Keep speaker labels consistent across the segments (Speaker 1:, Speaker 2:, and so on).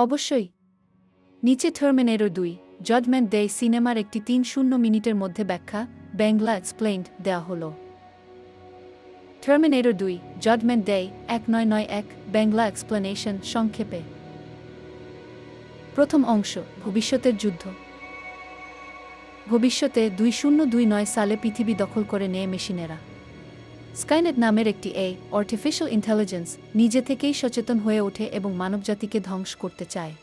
Speaker 1: অবশ্যই। নিচে terminator ২ Judgment day সিনেমার একটি ৩-০ মিনিটের মধ্যে ব্যাখ্যা বাংলা এক্সপ্লেইনড দেওয়া হল। Terminator ২ Judgment Day ১৯৯১ Bangla explanation সংক্ষেপে। প্রথম অংশ ভবিষ্যতের যুদ্ধ। ভবিষ্যতে ২০২৯ সালে পৃথিবী দখল করে নেয় মেশিনেরা। স্কাইনেট নামের একটি আর্টিফিশিয়াল ইন্টেলিজেন্স নিজে থেকেই সচেতন হয়ে ওঠে এবং মানবজাতিকে ধ্বংস করতে চায়।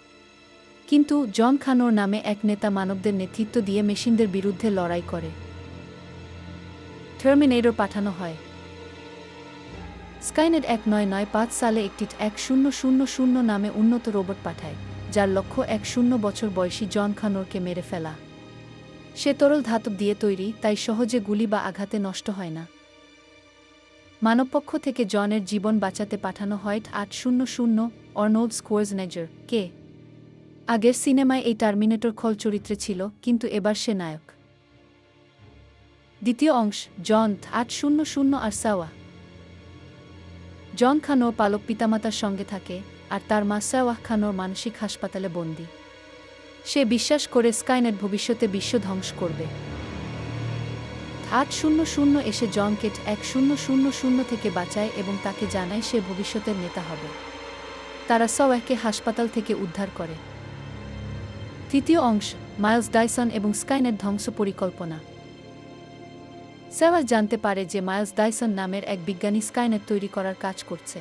Speaker 1: কিন্তু জন খানোর নামে এক নেতা মানবদের নেতৃত্ব দিয়ে মেশিনদের বিরুদ্ধে লড়াই করে। টার্মিনেটর পাঠানো হয়। স্কাইনেট ১৯৯৫ সালে একটি ১০০০ নামে উন্নত রোবট পাঠায়, যার লক্ষ্য ১০ বছর বয়সী জন খানোরকে মেরে ফেলা। সে তরল ধাতব দিয়ে তৈরি, তাই সহজে গুলি বা আঘাতে নষ্ট হয় না। মানবপক্ষ থেকে জনের জীবন বাঁচাতে পাঠানো হয় ৮০০ আর্নল্ড স্কোয়ার্জনেগার কে। আগের সিনেমায় এই টার্মিনেটর খল চরিত্রে ছিল, কিন্তু এবার সে নায়ক। দ্বিতীয় অংশ জন ৮০০ আর সাওয়া। জন খানো পালক পিতামাতার সঙ্গে থাকে, আর তার মা সাওয়াহ খানোর মানসিক হাসপাতালে বন্দী। সে বিশ্বাস করে স্কাইনেট ভবিষ্যতে বিশ্ব ধ্বংস করবে। ৮০০ এসে জনকে ১০০০ থেকে বাঁচায় এবং তাকে জানায় সে ভবিষ্যতের নেতা হবে। তারা সাওয়াহকে হাসপাতাল থেকে উদ্ধার করে। তৃতীয় অংশ মাইলস ডাইসন এবং স্কাইনেট ধ্বংস পরিকল্পনা। সাওয়াহ জানতে পারে যে মাইলস ডাইসন নামের এক বিজ্ঞানী স্কাইনেট তৈরি করার কাজ করছে।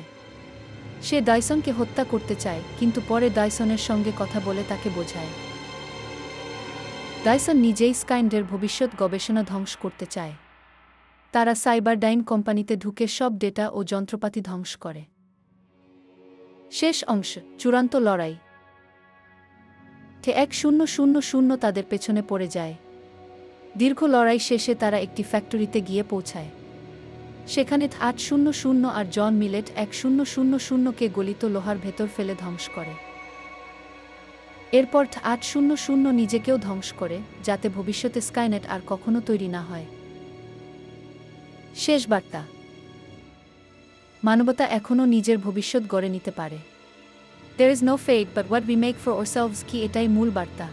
Speaker 1: সে ডাইসনকে হত্যা করতে চায়, কিন্তু পরে ডাইসনের সঙ্গে কথা বলে তাকে বোঝায় ডাইসন নিজেই স্কাইনেটের ভবিষ্যৎ গবেষণা ধ্বংস করতে চায়। তারা সাইবারডাইন কোম্পানিতে ঢুকে সব ডেটা ও যন্ত্রপাতি ধ্বংস করে। শেষ অংশ চূড়ান্ত লড়াই। ১০০০ তাদের পেছনে পড়ে যায়। দীর্ঘ লড়াই শেষে তারা একটি ফ্যাক্টরিতে গিয়ে পৌঁছায়। সেখানে ৮০০ আর জন মিলেট ১০০০কে গলিত লোহার ভেতর ফেলে ধ্বংস করে। এরপর ৮০০ নিজেকেও ধ্বংস করে, যাতে ভবিষ্যতে স্কাইনেট আর কখনো তৈরি না হয়। শেষ বার্তা। মানবতা এখনও নিজের ভবিষ্যৎ গড়ে নিতে পারে। There is no fate but what we make for ourselves কি এটাই মূল বার্তা।